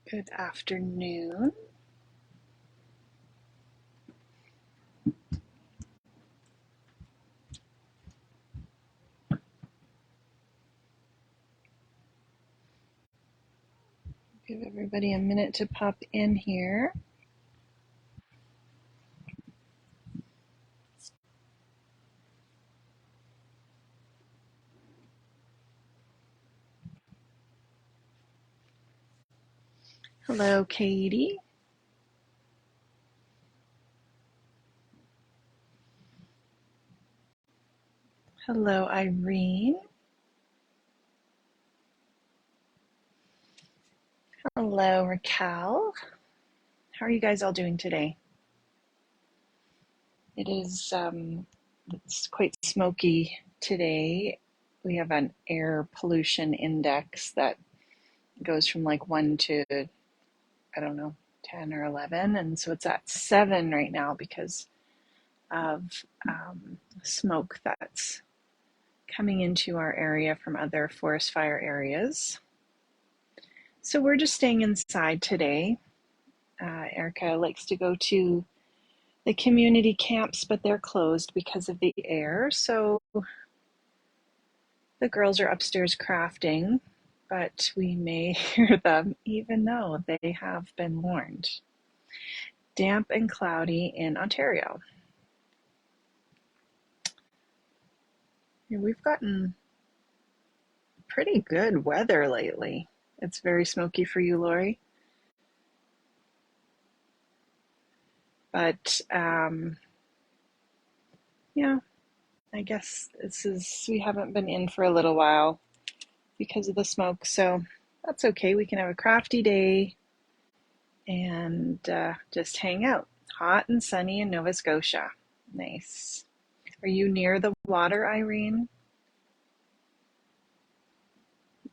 Good afternoon. Give everybody a minute to pop in here. Hello, Katie. Hello, Irene. Hello, Raquel. How are you guys all doing today? It is it's quite smoky today. We have an air pollution index that goes from like 1 to, I don't know, 10 or 11. And so it's at 7 right now because of smoke that's coming into our area from other forest fire areas. So we're just staying inside today. Erica likes to go to the community camps, but they're closed because of the air. So the girls are upstairs crafting, but we may hear them even though they have been warned. Damp and cloudy in Ontario. We've gotten pretty good weather lately. It's very smoky for you, Lori. But yeah, I guess we haven't been in for a little while because of the smoke, so that's okay. We can have a crafty day and just hang out. Hot and sunny in Nova Scotia. Nice. Are you near the water, Irene?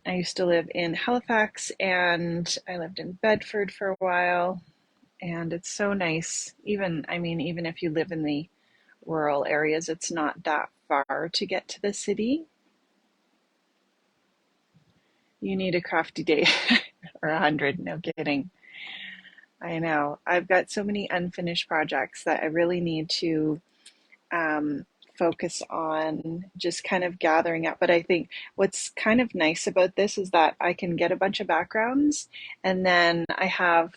I used to live in Halifax and I lived in Bedford for a while, and it's so nice. Even if you live in the rural areas, it's not that far to get to the city. You need a crafty day or 100, no kidding. I know. I've got so many unfinished projects that I really need to um, focus on just kind of gathering up. But I think what's kind of nice about this is that I can get a bunch of backgrounds and then I have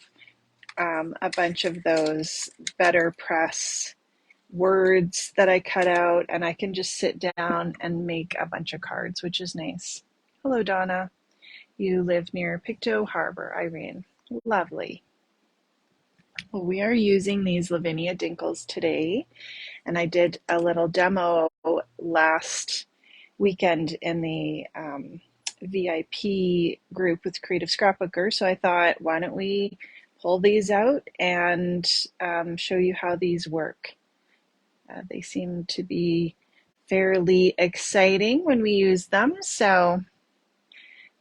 a bunch of those better press words that I cut out and I can just sit down and make a bunch of cards, which is nice. Hello, Donna. You live near Pictou Harbor, Irene. Lovely. Well, we are using these Lavinia Dinkles today, and I did a little demo last weekend in the VIP group with Creative Scrapbooker. So I thought, why don't we pull these out and show you how these work? They seem to be fairly exciting when we use them. So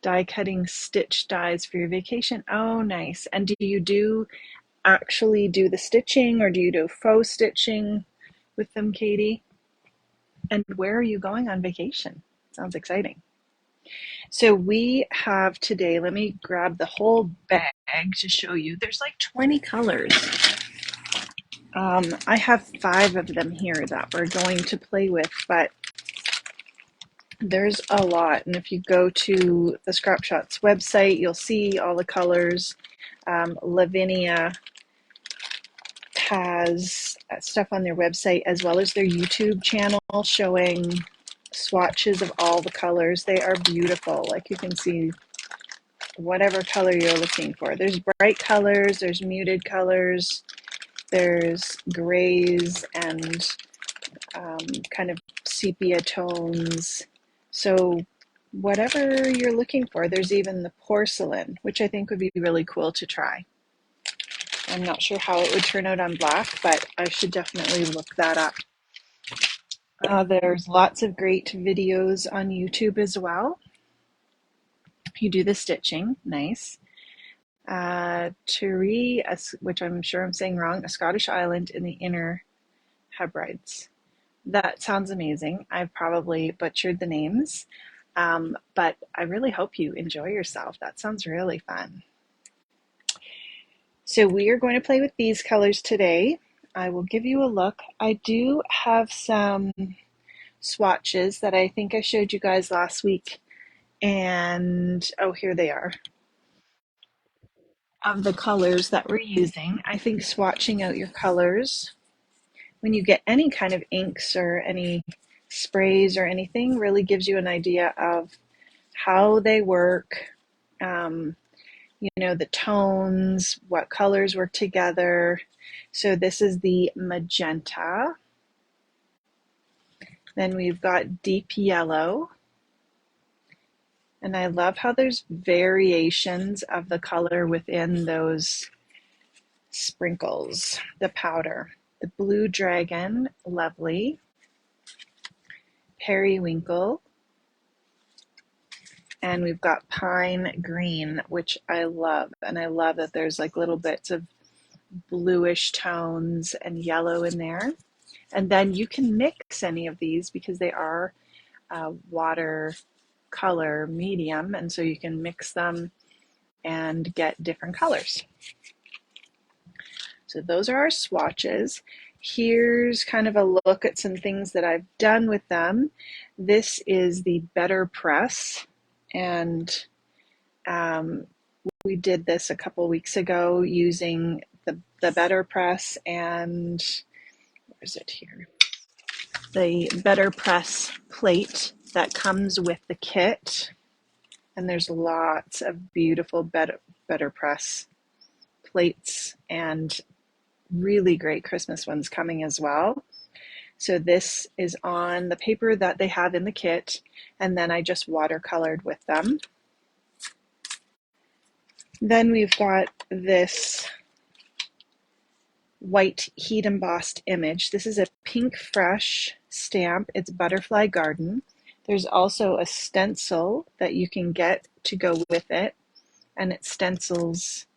die cutting stitch dies for your vacation. Oh, nice. And do you actually do the stitching or do you do faux stitching with them, Katie? And where are you going on vacation? Sounds exciting. So we have today, let me grab the whole bag to show you. There's like 20 colors. I have 5 of them here that we're going to play with, but there's a lot. And if you go to the Scrap Shotz website, you'll see all the colors. Lavinia has stuff on their website as well as their YouTube channel showing swatches of all the colors. They are beautiful. Like you can see whatever color you're looking for. There's bright colors, there's muted colors, there's grays and kind of sepia tones. So whatever you're looking for, there's even the porcelain, which I think would be really cool to try. I'm not sure how it would turn out on black, but I should definitely look that up. There's lots of great videos on YouTube as well. You do the stitching, nice. Turi, which I'm sure I'm saying wrong, a Scottish island in the Inner Hebrides. That sounds amazing. I've probably butchered the names, but I really hope you enjoy yourself. That sounds really fun. So we are going to play with these colors today. I will give you a look. I do have some swatches that I think I showed you guys last week. And oh, here they are of the colors that we're using. I think swatching out your colors when you get any kind of inks or any sprays or anything really gives you an idea of how they work, um, the tones, what colors work together. So this is the magenta. Then we've got deep yellow. And I love how there's variations of the color within those sprinkles, the powder. The blue dragon, lovely. Periwinkle. And we've got pine green, which I love. And I love that there's like little bits of bluish tones and yellow in there. And then you can mix any of these because they are water color medium. And so you can mix them and get different colors. So those are our swatches. Here's kind of a look at some things that I've done with them. This is the Better Press, and we did this a couple weeks ago using the Better Press and, where is it here? The Better Press plate that comes with the kit. And there's lots of beautiful Better Press plates and really great Christmas ones coming as well. So this is on the paper that they have in the kit, and then I just watercolored with them. Then we've got this white heat embossed image. This is a Pink Fresh stamp. It's Butterfly Garden. There's also a stencil that you can get to go with it, and it stencils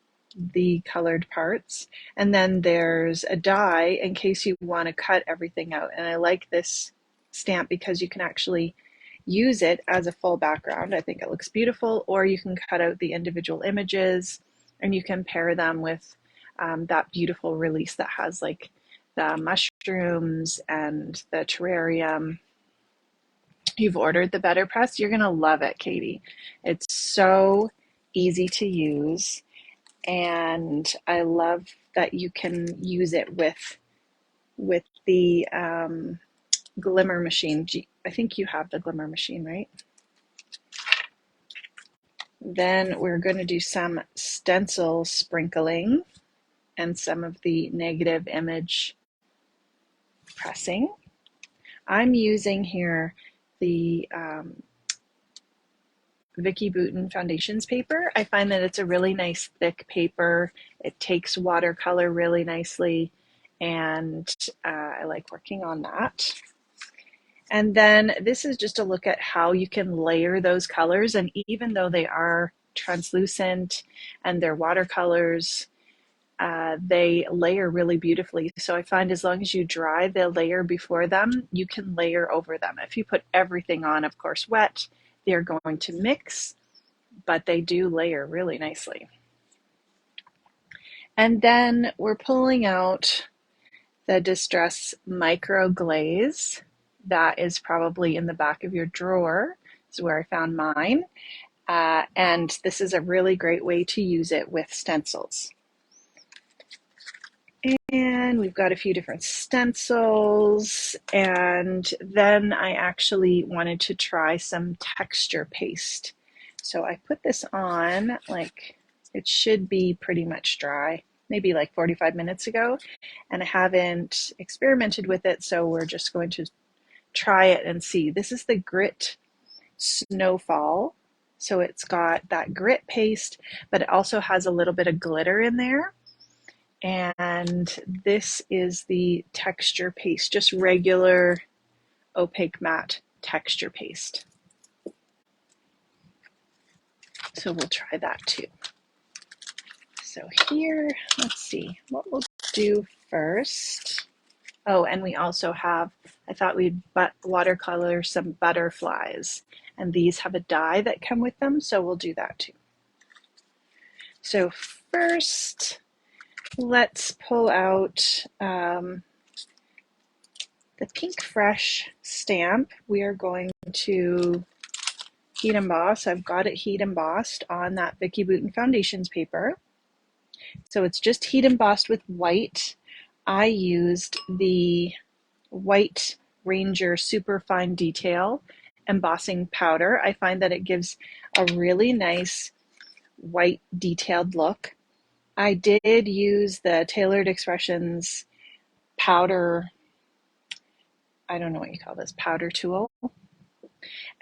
the colored parts. And then there's a die in case you want to cut everything out. And I like this stamp because you can actually use it as a full background. I think it looks beautiful. Or you can cut out the individual images and you can pair them with that beautiful release that has like the mushrooms and the terrarium. You've ordered the Better Press, you're gonna love it, Katie. It's so easy to use, and I love that you can use it with the glimmer machine. I think you have the glimmer machine, right? Then we're going to do some stencil sprinkling and some of the negative image pressing. I'm using here the Vicki Boutin Foundations paper. I find that it's a really nice thick paper. It takes watercolor really nicely, and I like working on that. And then this is just a look at how you can layer those colors, and even though they are translucent and they're watercolors, they layer really beautifully. So I find as long as you dry the layer before them, you can layer over them. If you put everything on, of course, wet, they're going to mix, but they do layer really nicely. And then we're pulling out the Distress Micro Glaze. That is probably in the back of your drawer. This is where I found mine. And this is a really great way to use it with stencils. And we've got a few different stencils. And then I actually wanted to try some texture paste. So I put this on, like, it should be pretty much dry, maybe like 45 minutes ago. And I haven't experimented with it, so we're just going to try it and see. This is the Grit Snowfall. So it's got that grit paste, but it also has a little bit of glitter in there. And this is the texture paste, just regular opaque matte texture paste. So we'll try that too. So here, let's see what we'll do first. Oh, and we also have, I thought we'd watercolor some butterflies, and these have a die that come with them, so we'll do that too. So first, let's pull out the Pink Fresh stamp. We are going to heat emboss. I've got it heat embossed on that Vicky Bouton Foundations paper. So it's just heat embossed with white. I used the White Ranger Super Fine Detail embossing powder. I find that it gives a really nice white detailed look. I did use the Tailored Expressions powder, I don't know what you call this, powder tool,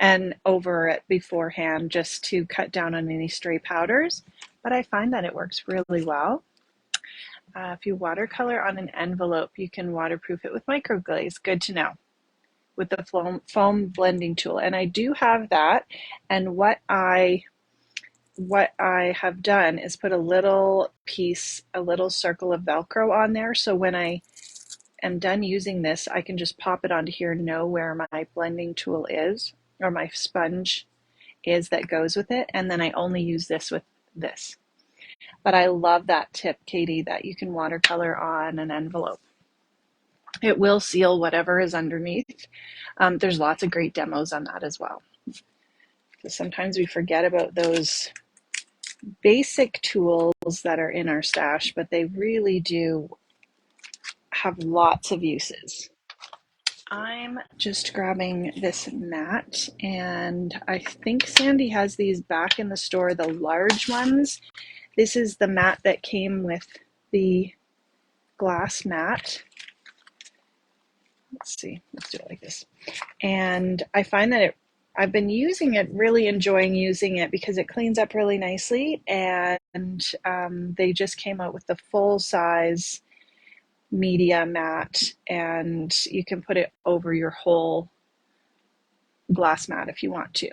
and over it beforehand just to cut down on any stray powders. But I find that it works really well. If you watercolor on an envelope, you can waterproof it with microglaze. Good to know. With the foam blending tool. And I do have that. And what I have done is put a little piece, a little circle of Velcro on there. So when I am done using this, I can just pop it onto here and know where my blending tool is, or my sponge is that goes with it. And then I only use this with this. But I love that tip, Katie, that you can watercolor on an envelope. It will seal whatever is underneath. There's lots of great demos on that as well. So sometimes we forget about those basic tools that are in our stash, but they really do have lots of uses. I'm just grabbing this mat, and I think Sandy has these back in the store, the large ones. This is the mat that came with the glass mat. Let's see, let's do it like this. And I find that I've been using it, really enjoying using it because it cleans up really nicely. And they just came out with the full size media mat, and you can put it over your whole glass mat if you want to.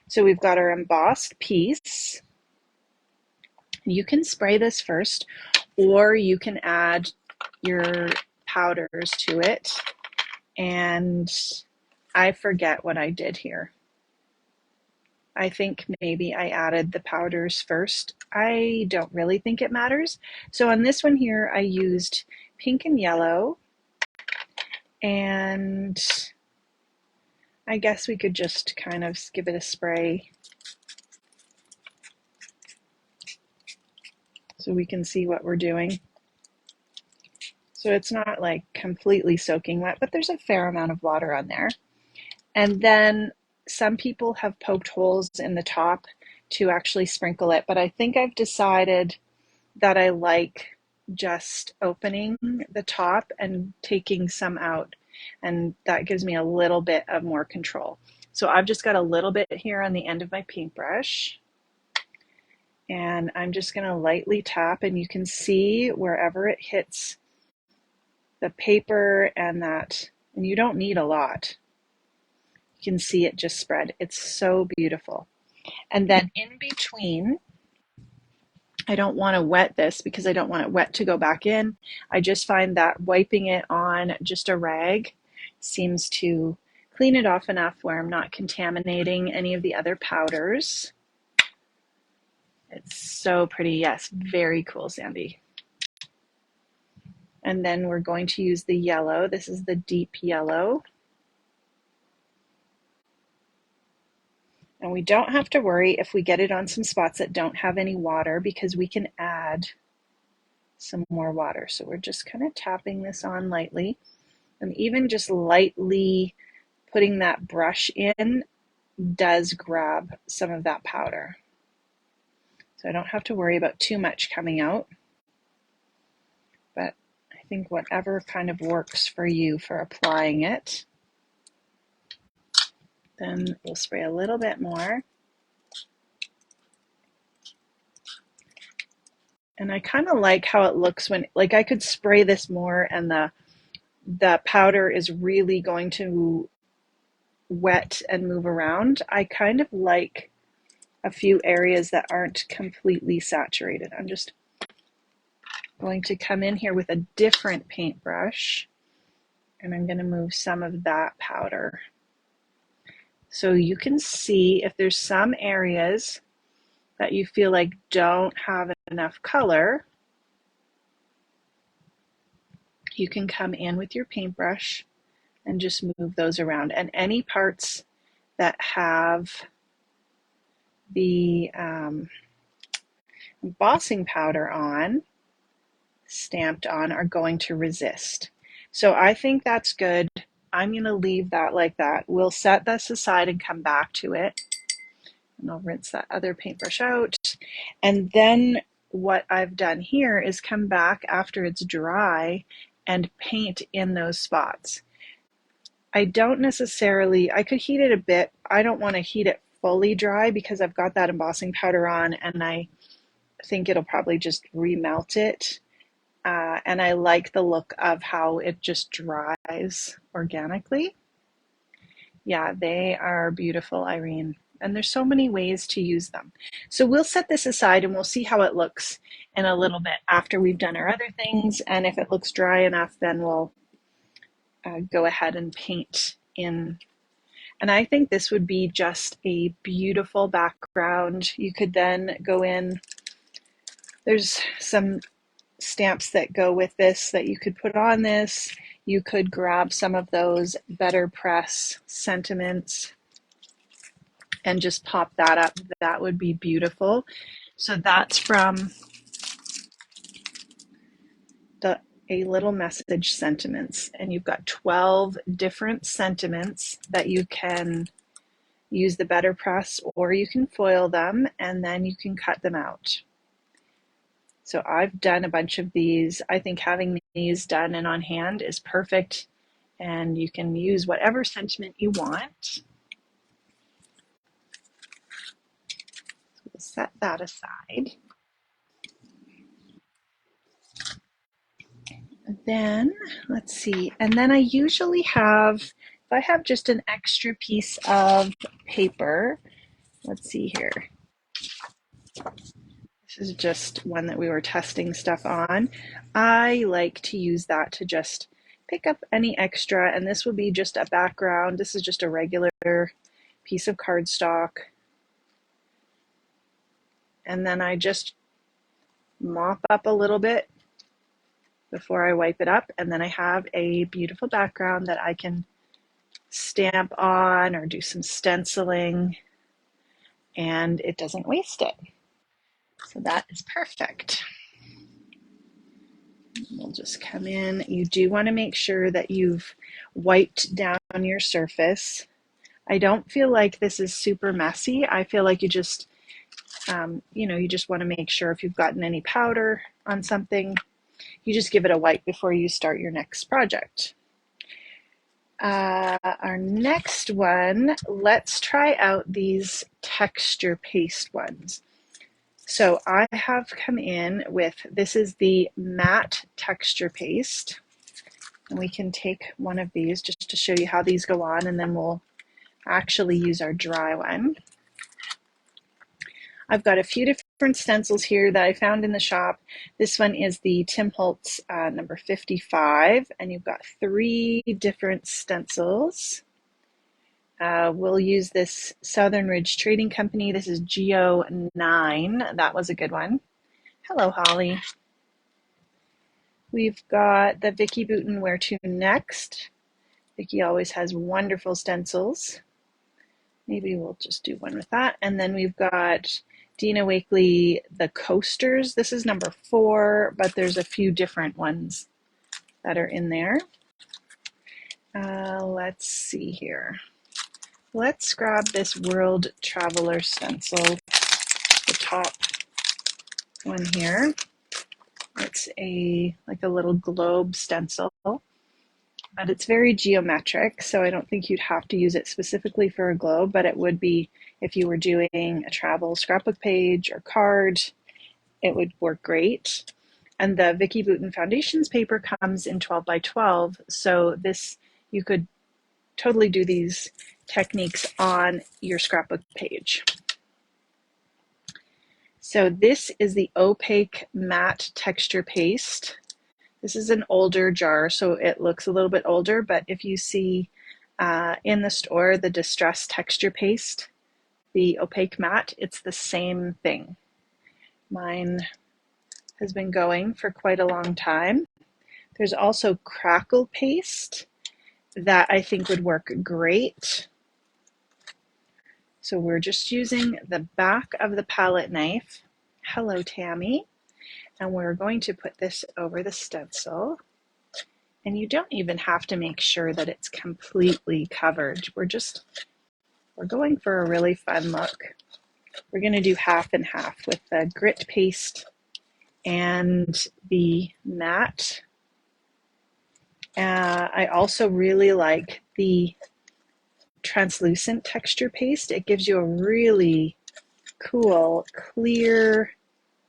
So we've got our embossed piece. You can spray this first, or you can add your powders to it. And I forget what I did here. I think maybe I added the powders first. I don't really think it matters. So on this one here, I used pink and yellow. And I guess we could just kind of give it a spray so we can see what we're doing. So it's not like completely soaking wet, but there's a fair amount of water on there. And then some people have poked holes in the top to actually sprinkle it, but I think I've decided that I like just opening the top and taking some out, and that gives me a little bit of more control. So I've just got a little bit here on the end of my paintbrush, and I'm just going to lightly tap, and you can see wherever it hits the paper and that, and you don't need a lot. You can see it just spread. It's so beautiful. And then in between, I don't want to wet this because I don't want it wet to go back in. I just find that wiping it on just a rag seems to clean it off enough where I'm not contaminating any of the other powders. It's so pretty. Yes, very cool, Sandy. And then we're going to use the yellow. This is the deep yellow. And we don't have to worry if we get it on some spots that don't have any water because we can add some more water. So we're just kind of tapping this on lightly, and even just lightly putting that brush in does grab some of that powder. So I don't have to worry about too much coming out, but I think whatever kind of works for you for applying it. Then we'll spray a little bit more. And I kind of like how it looks when, like, I could spray this more and the powder is really going to wet and move around. I kind of like a few areas that aren't completely saturated. I'm just going to come in here with a different paintbrush, and I'm going to move some of that powder. So you can see if there's some areas that you feel like don't have enough color, you can come in with your paintbrush and just move those around. And any parts that have the embossing powder on, stamped on, are going to resist. So I think that's good. I'm going to leave that like that. We'll set this aside and come back to it. And I'll rinse that other paintbrush out. And then what I've done here is come back after it's dry and paint in those spots. I don't necessarily, I could heat it a bit. I don't want to heat it fully dry because I've got that embossing powder on, and I think it'll probably just remelt it. And I like the look of how it just dries organically. Yeah, they are beautiful, Irene. And there's so many ways to use them. So we'll set this aside and we'll see how it looks in a little bit after we've done our other things. And if it looks dry enough, then we'll go ahead and paint in. And I think this would be just a beautiful background. You could then go in, there's some stamps that go with this that you could put on this. You could grab some of those Better Press sentiments and just pop that up. That would be beautiful. So that's from the A Little Message sentiments, and you've got 12 different sentiments that you can use the Better Press, or you can foil them and then you can cut them out. So I've done a bunch of these. I think having these done and on hand is perfect, and you can use whatever sentiment you want. So we'll set that aside. Then let's see, and then I usually have, if I have just an extra piece of paper, let's see here. This is just one that we were testing stuff on. I like to use that to just pick up any extra, and this will be just a background. This is just a regular piece of cardstock. And then I just mop up a little bit before I wipe it up, and then I have a beautiful background that I can stamp on or do some stenciling, and it doesn't waste it. So that is perfect. We'll just come in. You do want to make sure that you've wiped down your surface. I don't feel like this is super messy. I feel like you just, you just want to make sure if you've gotten any powder on something, you just give it a wipe before you start your next project. Our next one, let's try out these texture paste ones. So I have come in with, this is the matte texture paste. And we can take one of these just to show you how these go on, and then we'll actually use our dry one. I've got a few different stencils here that I found in the shop. This one is the Tim Holtz number 55, and you've got 3 different stencils. We'll use this Southern Ridge Trading Company. This is GO9. That was a good one. Hello, Holly. We've got the Vicki Boutin Where To Next. Vicki always has wonderful stencils. Maybe we'll just do one with that. And then we've got Dina Wakley, the Coasters. This is number 4, but there's a few different ones that are in there. Let's see here. Let's grab this World Traveler stencil, the top one here. It's like a little globe stencil, but it's very geometric, so I don't think you'd have to use it specifically for a globe, but it would be if you were doing a travel scrapbook page or card, it would work great. And the Vicki Boutin Foundations paper comes in 12 by 12, so this, you could totally do these techniques on your scrapbook page. So this is the opaque matte texture paste. This is an older jar, so it looks a little bit older, but if you see in the store the Distress texture paste, the opaque matte, it's the same thing. Mine has been going for quite a long time. There's also crackle paste that I think would work great. So we're just using the back of the palette knife. Hello, Tammy. And we're going to put this over the stencil. And you don't even have to make sure that it's completely covered. We're going for a really fun look. We're going to do half and half with the grit paste and the matte. I also really like the translucent texture paste. It gives you a really cool, clear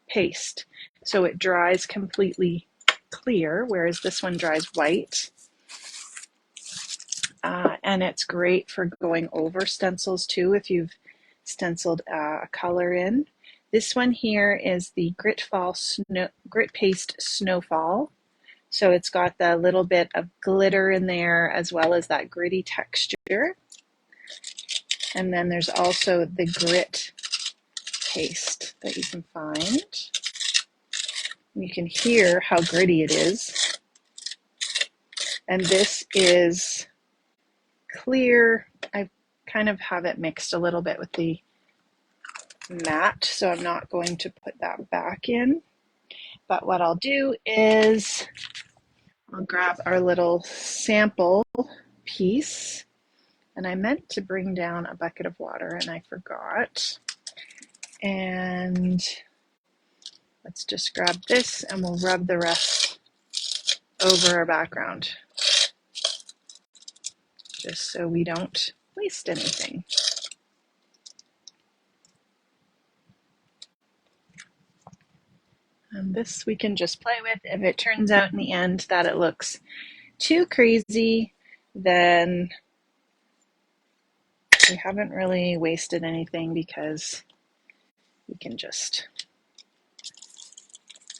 paste. So it dries completely clear, whereas this one dries white. And it's great for going over stencils too if you've stenciled a color in. This one here is the Grit Paste Snowfall. So it's got the little bit of glitter in there as well as that gritty texture. And then there's also the grit paste that you can find. You can hear how gritty it is. And this is clear. I kind of have it mixed a little bit with the matte, so I'm not going to put that back in. But what I'll do is I'll grab our little sample piece. And I meant to bring down a bucket of water and I forgot. And let's just grab this and we'll rub the rest over our background, just so we don't waste anything. And this we can just play with. If it turns out in the end that it looks too crazy, then we haven't really wasted anything because we can just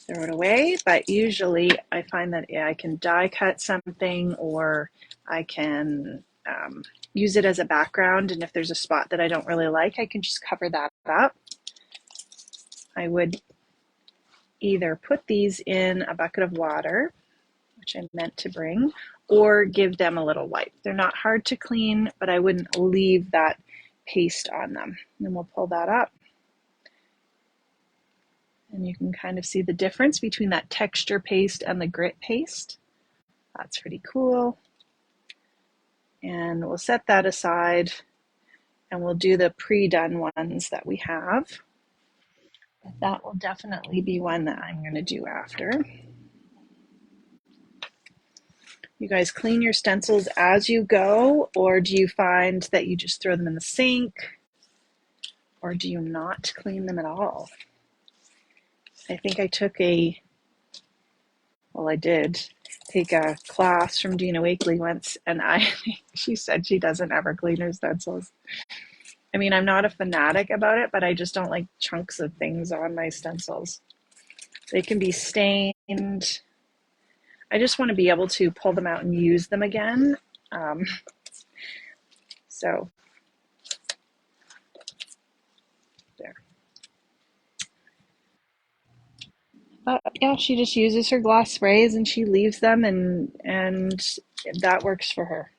throw it away. But usually I find that I can die cut something, or I can use it as a background, and if there's a spot that I don't really like, I can just cover that up. I would either put these in a bucket of water, which I meant to bring, or give them a little wipe. They're not hard to clean, but I wouldn't leave that paste on them. And then we'll pull that up. And you can kind of see the difference between that texture paste and the grit paste. That's pretty cool. And we'll set that aside and we'll do the pre-done ones that we have. That will definitely be one that I'm going to do after. You guys clean your stencils as you go, or do you find that you just throw them in the sink, or do you not clean them at all? I think I did take a class from Dina Wakely once, and she said she doesn't ever clean her stencils. I mean, I'm not a fanatic about it, but I just don't like chunks of things on my stencils. They can be stained. I just want to be able to pull them out and use them again. So there. But yeah, she just uses her gloss sprays and she leaves them, and that works for her.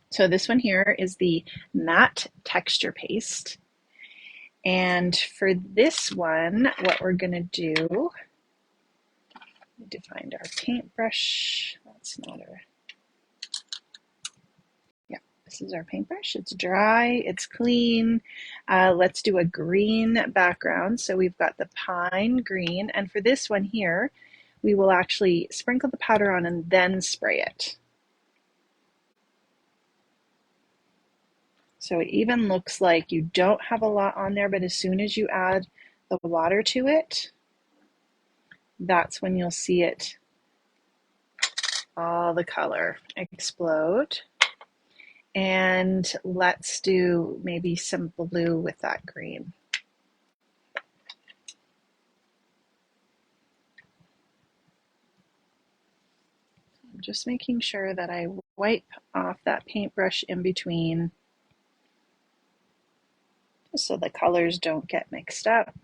So this one here is the matte texture paste. And for this one, what we're going to do, I need to find our paintbrush. That's not our, yeah, this is our paintbrush. It's dry, it's clean. Let's do a green background. So we've got the pine green. And for this one here, we will actually sprinkle the powder on and then spray it. So it even looks like you don't have a lot on there, but as soon as you add the water to it, that's when you'll see it, all the color explode. And let's do maybe some blue with that green. I'm just making sure that I wipe off that paintbrush in between, just so the colors don't get mixed up.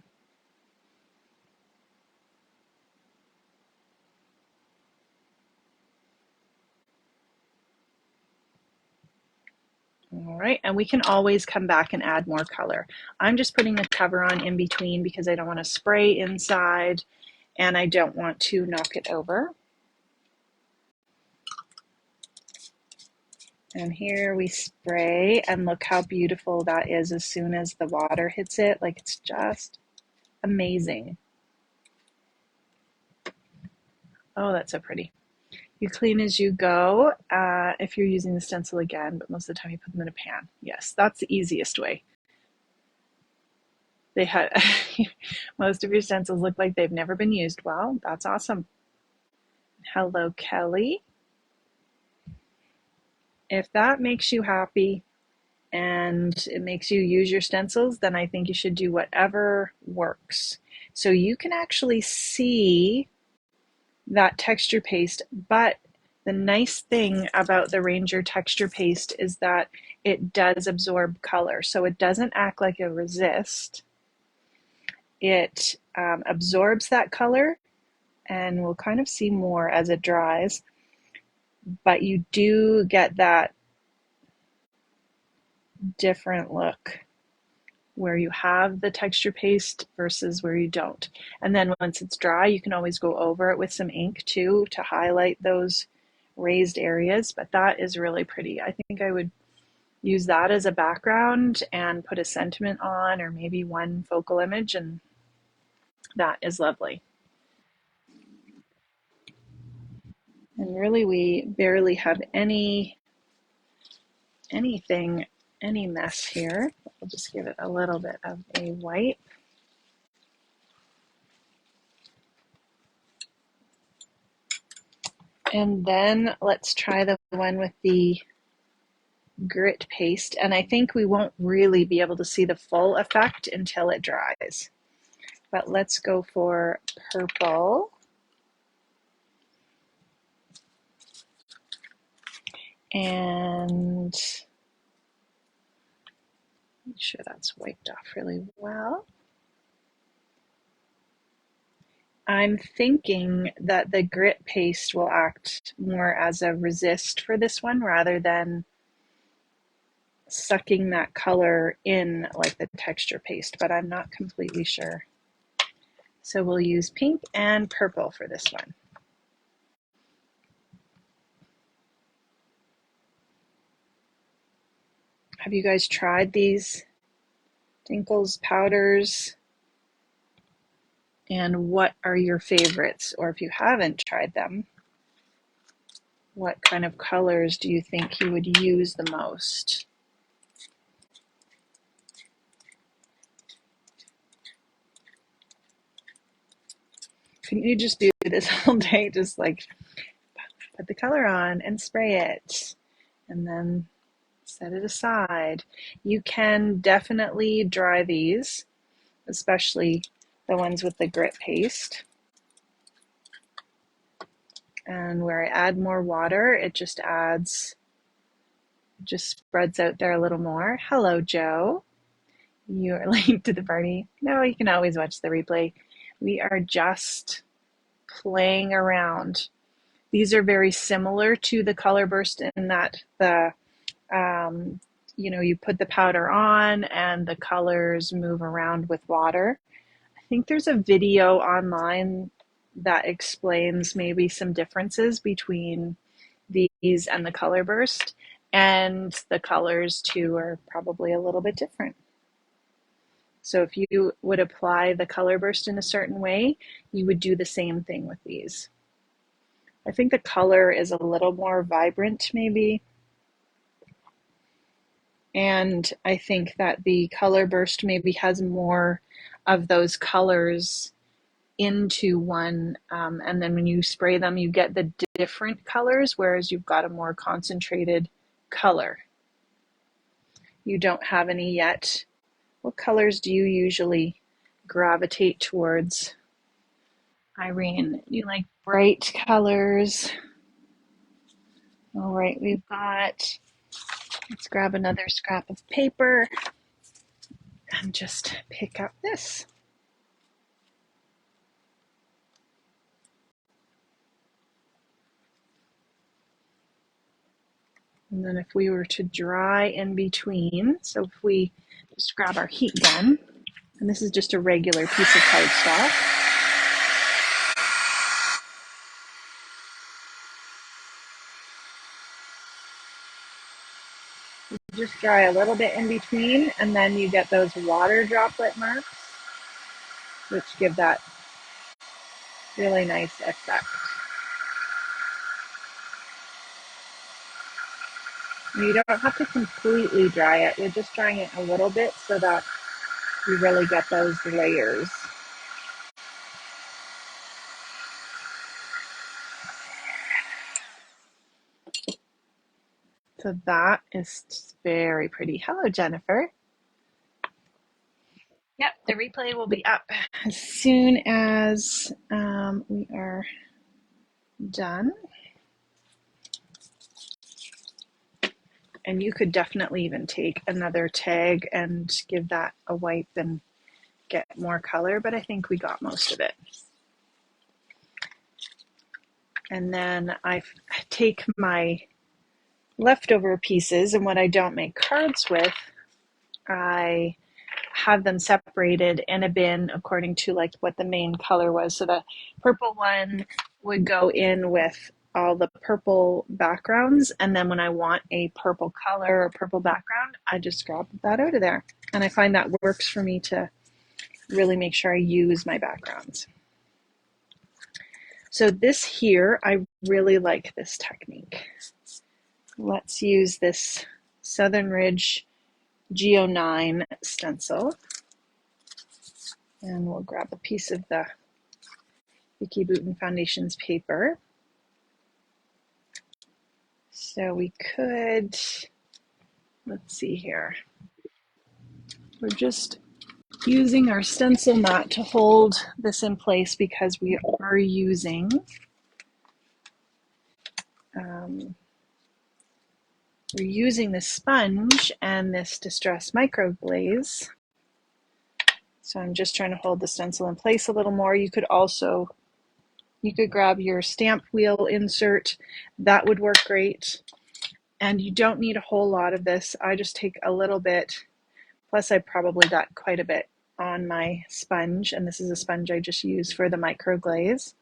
and we can always come back and add more color. I'm just putting the cover on in between because I don't want to spray inside and I don't want to knock it over. And here we spray, and look how beautiful that is as soon as the water hits it. Like, it's just amazing. Oh, that's so pretty. You clean as you go if you're using the stencil again, but most of the time you put them in a pan. Yes, that's the easiest way. They had most of your stencils look like they've never been used. Well, that's awesome. Hello, Kelly. If that makes you happy and it makes you use your stencils, then I think you should do whatever works. So you can actually see that texture paste, but the nice thing about the Ranger texture paste is that it does absorb color. So it doesn't act like a resist. It absorbs that color, and we'll kind of see more as it dries, but you do get that different look where you have the texture paste versus where you don't. And then once it's dry, you can always go over it with some ink too to highlight those raised areas, but that is really pretty. I think I would use that as a background and put a sentiment on, or maybe one focal image, and that is lovely. And really we barely have anything, any mess here. We'll just give it a little bit of a wipe. And then let's try the one with the grit paste. And I think we won't really be able to see the full effect until it dries. But let's go for purple. And make sure that's wiped off really well. I'm thinking that the grit paste will act more as a resist for this one rather than sucking that color in like the texture paste, but I'm not completely sure. So we'll use pink and purple for this one. Have you guys tried these Dinkles powders? And what are your favorites? Or if you haven't tried them, what kind of colors do you think you would use the most? Couldn't you just do this all day? Just like put the color on and spray it and then set it aside. You can definitely dry these, especially the ones with the grit paste. And where I add more water, it just spreads out there a little more. Hello, Joe. You are late to the party. No, you can always watch the replay. We are just playing around. These are very similar to the color burst in that you put the powder on and the colors move around with water. I think there's a video online that explains maybe some differences between these and the color burst, and the colors too are probably a little bit different. So if you would apply the color burst in a certain way, you would do the same thing with these. I think the color is a little more vibrant maybe. And I think that the color burst maybe has more of those colors into one. And then when you spray them, you get the different colors, whereas you've got a more concentrated color. You don't have any yet. What colors do you usually gravitate towards? Irene, you like bright colors. All right, let's grab another scrap of paper and just pick up this. And then if we were to dry in between, so if we just grab our heat gun, and this is just a regular piece of cardstock, just dry a little bit in between, and then you get those water droplet marks, which give that really nice effect. You don't have to completely dry it. You're just drying it a little bit so that you really get those layers. So that is very pretty. Hello, Jennifer. Yep, the replay will be up as soon as we are done. And you could definitely even take another tag and give that a wipe and get more color, but I think we got most of it. And then I take my leftover pieces, and what I don't make cards with, I have them separated in a bin according to like what the main color was. So the purple one would go in with all the purple backgrounds, and then when I want a purple color or purple background, I just grab that out of there. And I find that works for me to really make sure I use my backgrounds. So this here, I really like this technique. Let's use this Southern Ridge Geo9 stencil, and we'll grab a piece of the Vicky Bouton Foundations paper. So we could, let's see here. We're just using our stencil mat to hold this in place because we are using we're using this sponge and this Distress Micro Glaze. So I'm just trying to hold the stencil in place a little more. You could grab your stamp wheel insert. That would work great. And you don't need a whole lot of this. I just take a little bit. Plus I probably got quite a bit on my sponge. And this is a sponge I just used for the micro glaze.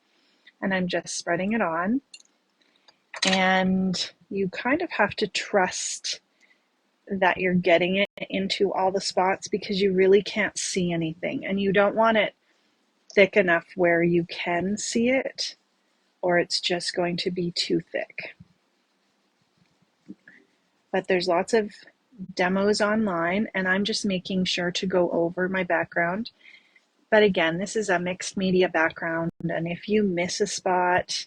And I'm just spreading it on. And you kind of have to trust that you're getting it into all the spots because you really can't see anything. And you don't want it thick enough where you can see it, or it's just going to be too thick. But there's lots of demos online, and I'm just making sure to go over my background. But again, this is a mixed media background, and if you miss a spot,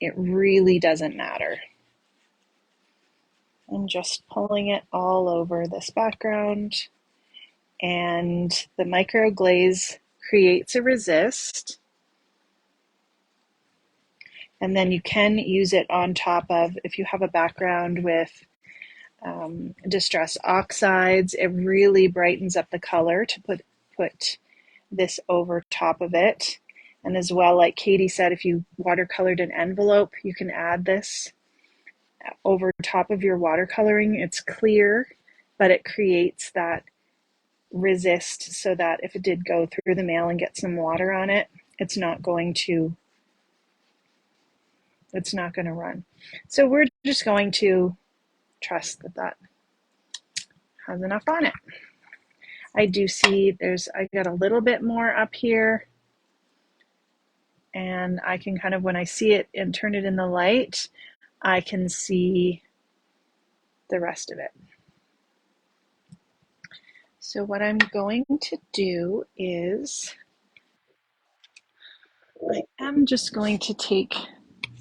it really doesn't matter. I'm just pulling it all over this background, and the micro glaze creates a resist, and then you can use it on top of, if you have a background with distress oxides, it really brightens up the color to put this over top of it. And as well, like Katie said, if you watercolored an envelope, you can add this over top of your watercoloring. It's clear, but it creates that resist so that if it did go through the mail and get some water on it, it's not going to run. So we're just going to trust that that has enough on it. I do see I got a little bit more up here, and I can kind of, when I see it and turn it in the light, I can see the rest of it. So what I'm going to do is, I am just going to take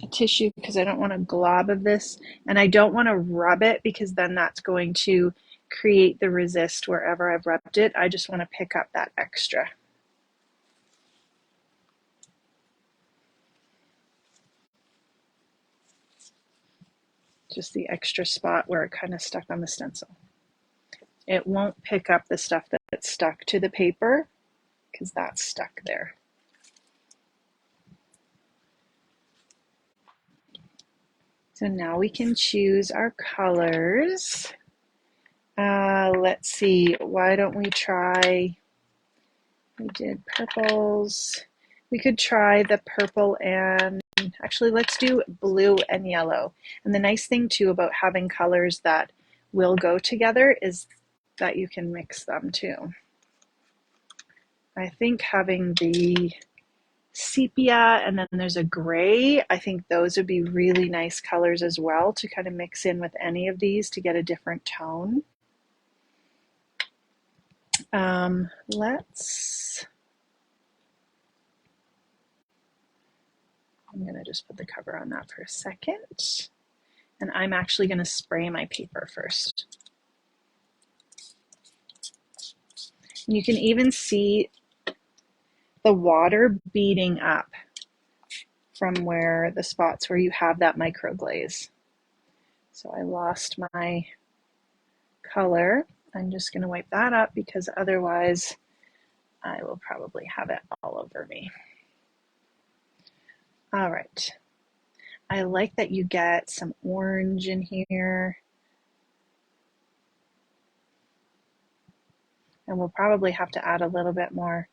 a tissue because I don't want a glob of this, and I don't want to rub it because then that's going to create the resist wherever I've rubbed it. I just want to pick up that extra. Just the extra spot where it kind of stuck on the stencil. It won't pick up the stuff that's stuck to the paper because that's stuck there. So now we can choose our colors. Let's see, why don't we try, we did purples. We could try the purple and, actually let's do blue and yellow. And the nice thing too about having colors that will go together is that you can mix them too. I think having the sepia and then there's a gray, I think those would be really nice colors as well to kind of mix in with any of these to get a different tone. I'm going to just put the cover on that for a second. And I'm actually going to spray my paper first. And you can even see the water beading up from where the spots where you have that microglaze. So I lost my color. I'm just going to wipe that up because otherwise I will probably have it all over me. All right. I like that you get some orange in here. And we'll probably have to add a little bit more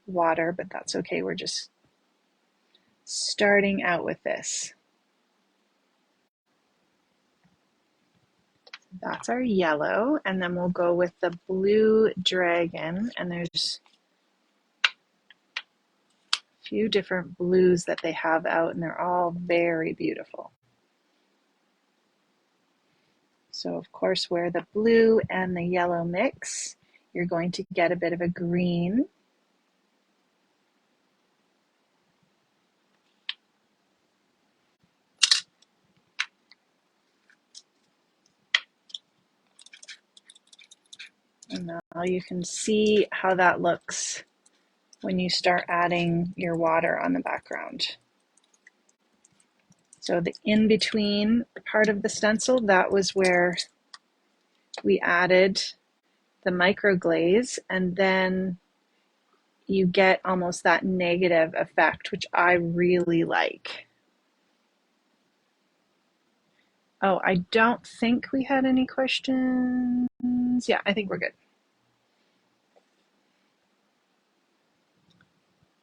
water, but that's okay. We're just starting out with this. That's our yellow, and then we'll go with the blue dragon, and there's a few different blues that they have out, and they're all very beautiful. So of course, where the blue and the yellow mix, you're going to get a bit of a green. And now you can see how that looks when you start adding your water on the background. So the in-between part of the stencil, that was where we added the microglaze, and then you get almost that negative effect, which I really like. Oh, I don't think we had any questions. Yeah, I think we're good.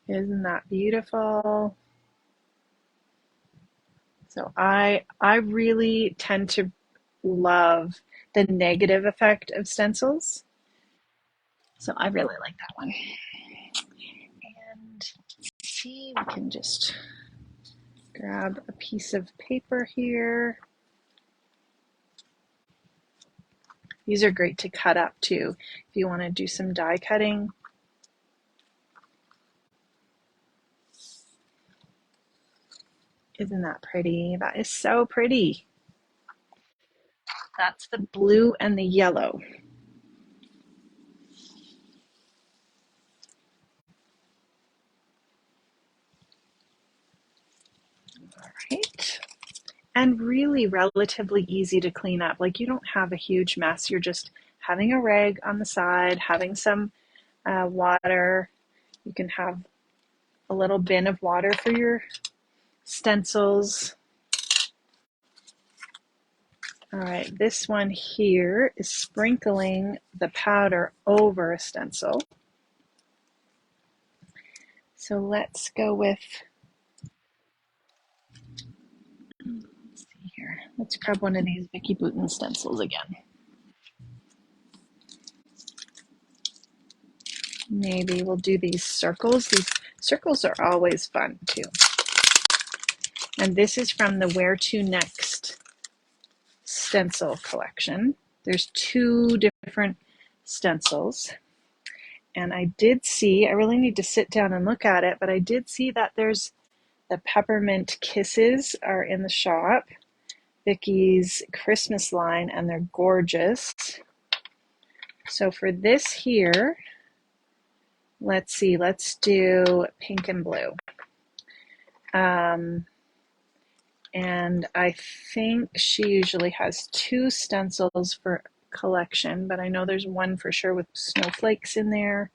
Isn't that beautiful? So I really tend to love the negative effect of stencils. So I really like that one. And let's see, we can just grab a piece of paper here. These are great to cut up too if you want to do some die cutting. Isn't that pretty? That is so pretty. That's the blue and the yellow. All right. And really relatively easy to clean up. Like you don't have a huge mess. You're just having a rag on the side, having some water. You can have a little bin of water for your stencils. All right, this one here is sprinkling the powder over a stencil. So let's go with, let's see here. Let's grab one of these Vicky Bouton stencils again. Maybe we'll do these circles. These circles are always fun too. And this is from the Where to Next stencil collection. There's two different stencils. And I did see, I really need to sit down and look at it, but I did see that there's the Peppermint Kisses are in the shop. Vicky's Christmas line, and they're gorgeous. So for this here, let's see, let's do pink and blue. And I think she usually has two stencils for collection, but I know there's one for sure with snowflakes in there.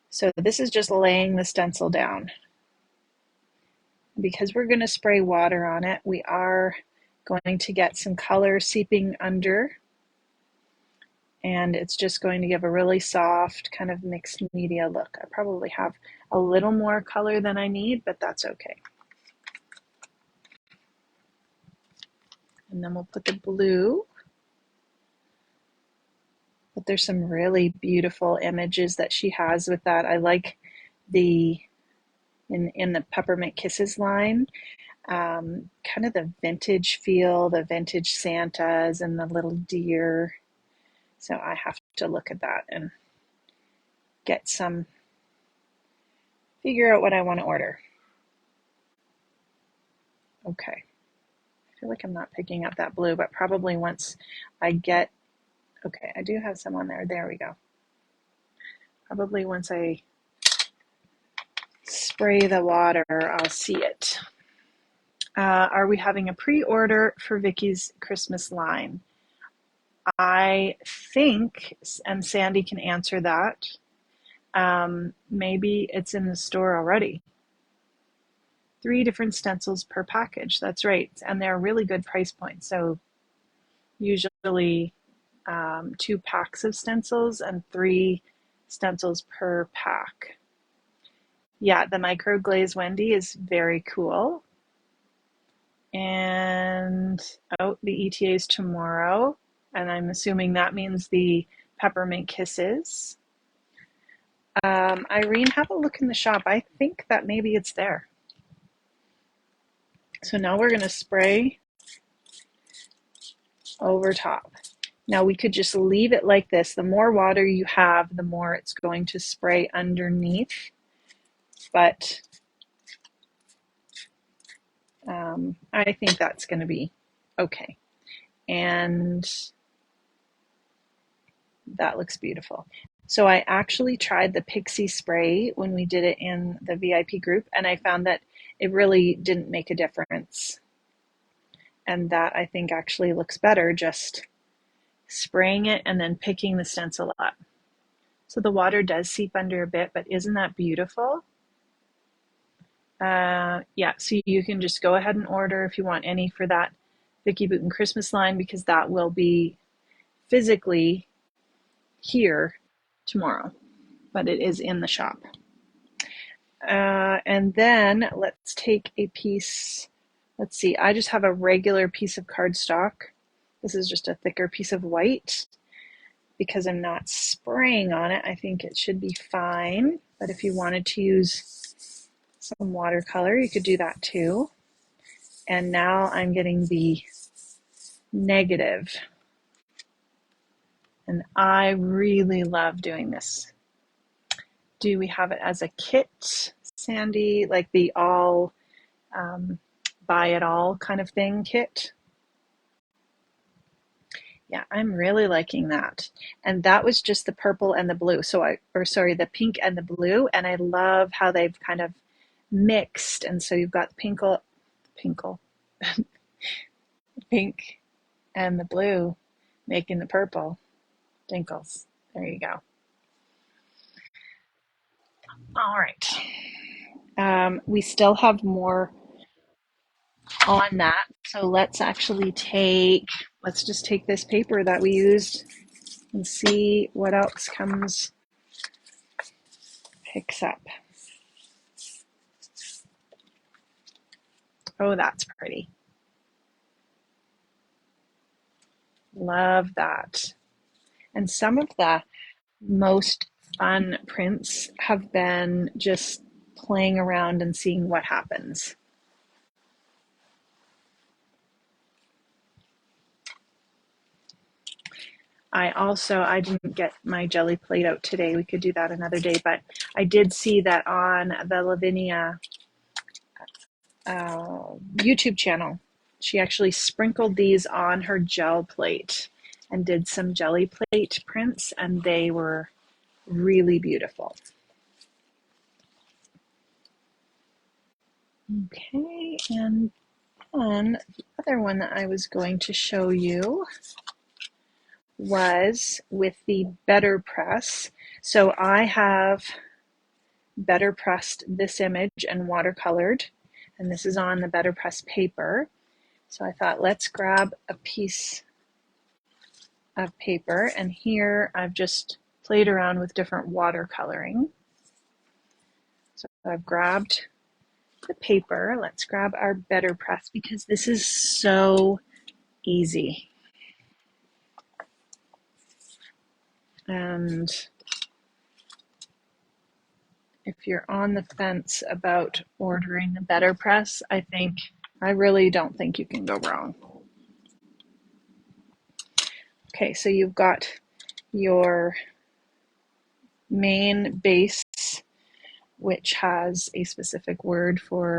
So this is just laying the stencil down. because we're going to spray water on it, we are going to get some color seeping under, and it's just going to give a really soft kind of mixed media look. I probably have a little more color than I need, but that's okay. And then we'll put the blue. But there's some really beautiful images that she has with that. I like the in the Peppermint Kisses line, kind of the vintage feel, the vintage Santas and the little deer. So I have to look at that and get some, figure out what I want to order. Okay. I feel like I'm not picking up that blue, but probably once I get, okay, I do have some on there. There we go. Probably once I spray the water, I'll see it. Are we having a pre-order for Vicky's Christmas line? I think, and Sandy can answer that, maybe it's in the store already. 3 different stencils per package. That's right. And they're really good price points. So usually 2 packs of stencils and 3 stencils per pack. Yeah, the micro glaze Wendy is very cool. And the ETA is tomorrow, and I'm assuming that means the Peppermint Kisses. Irene, have a look in the shop. I think that maybe it's there. So now we're going to spray over top. Now we could just leave it like this. The more water you have, the more it's going to spray underneath. But I think that's going to be okay. And that looks beautiful. So I actually tried the Pixie spray when we did it in the VIP group, and I found that it really didn't make a difference. And that I think actually looks better just spraying it and then picking the stencil up. So the water does seep under a bit, but isn't that beautiful? Yeah, so you can just go ahead and order if you want any for that Vicky Bouton Christmas line, because that will be physically here tomorrow, but it is in the shop. And then let's take a piece. Let's see, I just have a regular piece of cardstock. This is just a thicker piece of white. Because I'm not spraying on it, I think it should be fine. But if you wanted to use some watercolor, you could do that too. And now I'm getting the negative. And I really love doing this. Do we have it as a kit, Sandy? Like the all buy it all kind of thing kit? Yeah, I'm really liking that. And that was just the purple and the blue. The pink and the blue. And I love how they've kind of mixed. And so you've got pink and the blue making the purple. Dinkles. There you go. All right. We still have more on that. So let's just take this paper that we used and see what else picks up. Oh, that's pretty. Love that. And some of the most fun prints have been just playing around and seeing what happens. I didn't get my jelly plate out today. We could do that another day, but I did see that on the Lavinia YouTube channel. She actually sprinkled these on her gel plate and did some jelly plate prints, and they were really beautiful. Okay, and then the other one that I was going to show you was with the Better Press. So I have Better Pressed this image and watercolored, and this is on the Better Press paper. So I thought, let's grab a piece of paper, and here I've just played around with different watercoloring. So I've grabbed the paper. Let's grab our Better Press because this is so easy. And if you're on the fence about ordering the Better Press, I really don't think you can go wrong. Okay, so you've got your main base, which has a specific word for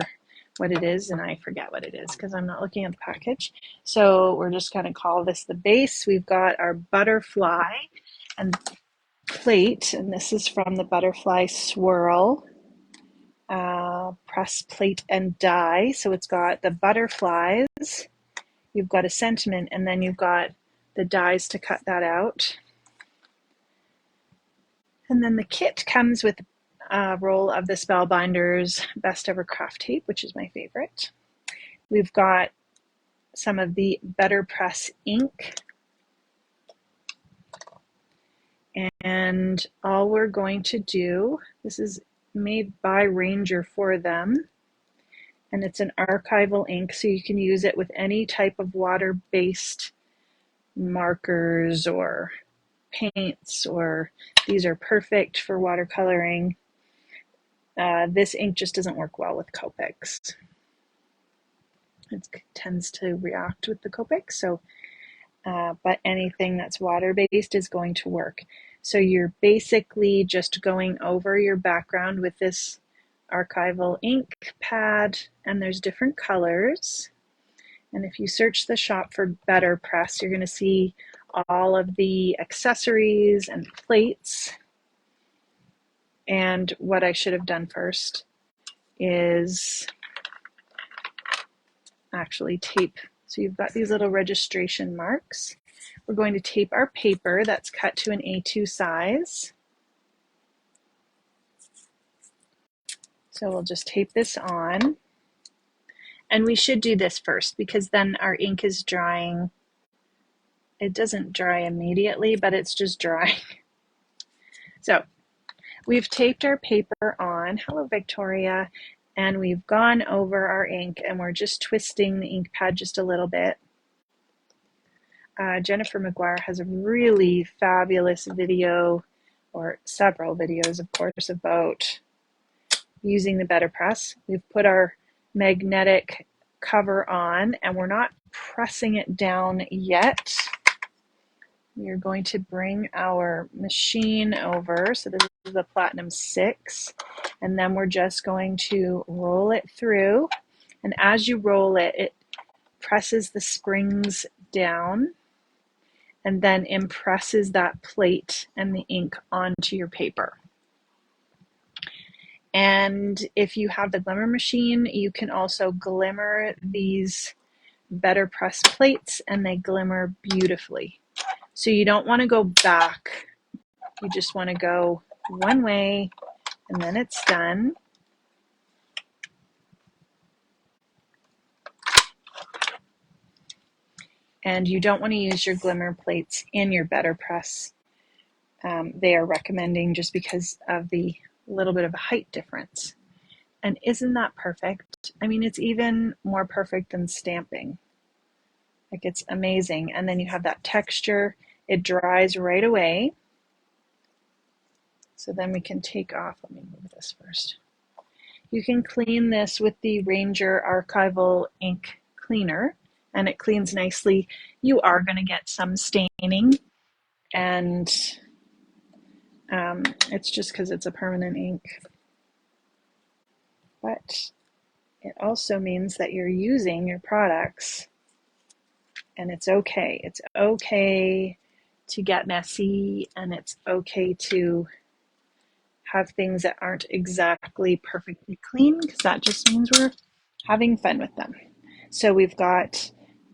what it is, and I forget what it is because I'm not looking at the package. So we're just going to call this the base. We've got our butterfly and plate, and this is from the Butterfly Swirl press, plate, and die. So it's got the butterflies, you've got a sentiment, and then you've got the dies to cut that out. And then the kit comes with a roll of the Spellbinders Best Ever Craft Tape, which is my favorite. We've got some of the Better Press ink. And all we're going to do, this is made by Ranger for them, and it's an archival ink, so you can use it with any type of water-based markers or paints, or these are perfect for watercoloring. This ink just doesn't work well with Copics. It tends to react with the Copic, so but anything that's water-based is going to work. So you're basically just going over your background with this archival ink pad, and there's different colors. And if you search the shop for Better Press, you're going to see all of the accessories and plates. And what I should have done first is actually tape. So you've got these little registration marks. We're going to tape our paper that's cut to an A2 size. So we'll just tape this on. And we should do this first because then our ink is drying. It doesn't dry immediately, but it's just drying. So we've taped our paper on. Hello, Victoria. And we've gone over our ink, and we're just twisting the ink pad just a little bit. Jennifer McGuire has a really fabulous video, or several videos, of course, about using the Better Press. We've put our magnetic cover on, and we're not pressing it down yet. We are going to bring our machine over. So this is the Platinum 6, and then we're just going to roll it through. And as you roll it, it presses the springs down and then impresses that plate and the ink onto your paper. And if you have the glimmer machine, you can also glimmer these Better Press plates, and they glimmer beautifully. So you don't want to go back. You just want to go one way, and then it's done. And you don't want to use your glimmer plates in your Better Press. They are recommending just because of the little bit of a height difference. And isn't that perfect? I mean, it's even more perfect than stamping. Like, it's amazing. And then you have that texture. It dries right away. So then we can take off, let me move this first. You can clean this with the Ranger Archival Ink Cleaner, and it cleans nicely. You are going to get some staining, and it's just because it's a permanent ink. But it also means that you're using your products, and it's okay. It's okay to get messy, and it's okay to have things that aren't exactly perfectly clean, because that just means we're having fun with them. So we've got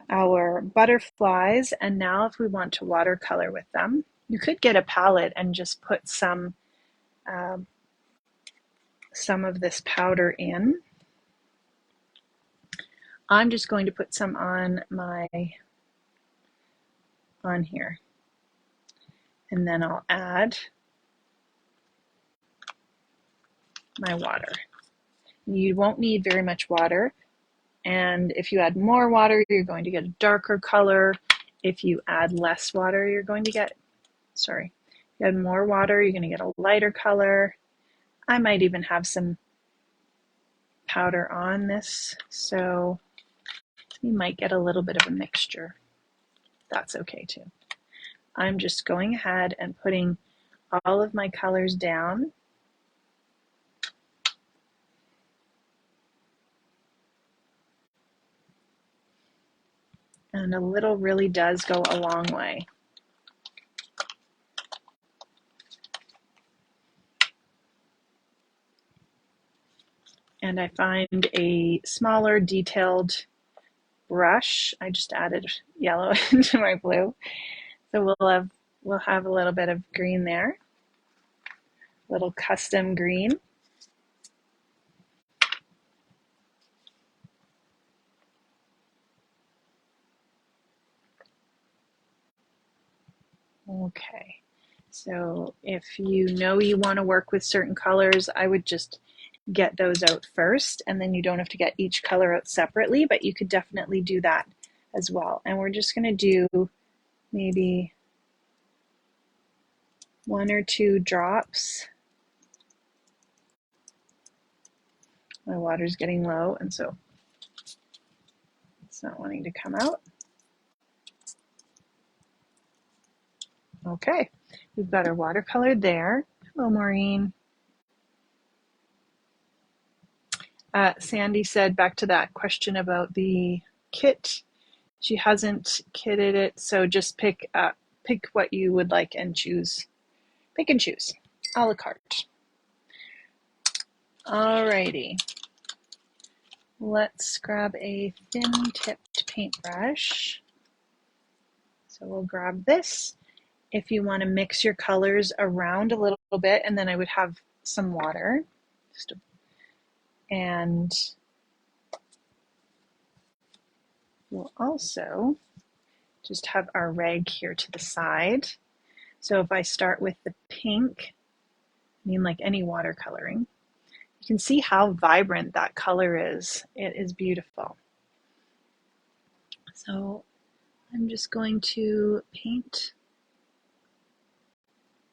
our butterflies, and now if we want to watercolor with them, you could get a palette and just put some of this powder in. I'm just going to put some on here, and then I'll add my water. You won't need very much water, and if you add more water, you're going to get a darker color. If you add less water, you're going to get, if you add more water, you're going to get a lighter color. I might even have some powder on this, so you might get a little bit of a mixture. That's okay too. I'm just going ahead and putting all of my colors down. And a little really does go a long way. And I find a smaller detailed brush. I just added yellow into my blue. So we'll have a little bit of green there. Little custom green. Okay. So if you know you want to work with certain colors, I would just get those out first, and then you don't have to get each color out separately, but you could definitely do that as well. And we're just going to do maybe 1 or 2 drops. My water's getting low, and so it's not wanting to come out. Okay, we've got our watercolor there. Hello, Maureen. Sandy said, back to that question about the kit, she hasn't kitted it, so just pick what you would like and choose. Pick and choose, a la carte. Alrighty, let's grab a thin-tipped paintbrush. So we'll grab this. If you want to mix your colors around a little bit, and then I would have some water. And we'll also just have our rag here to the side. So if I start with the pink, I mean like any watercoloring, you can see how vibrant that color is. It is beautiful. So I'm just going to paint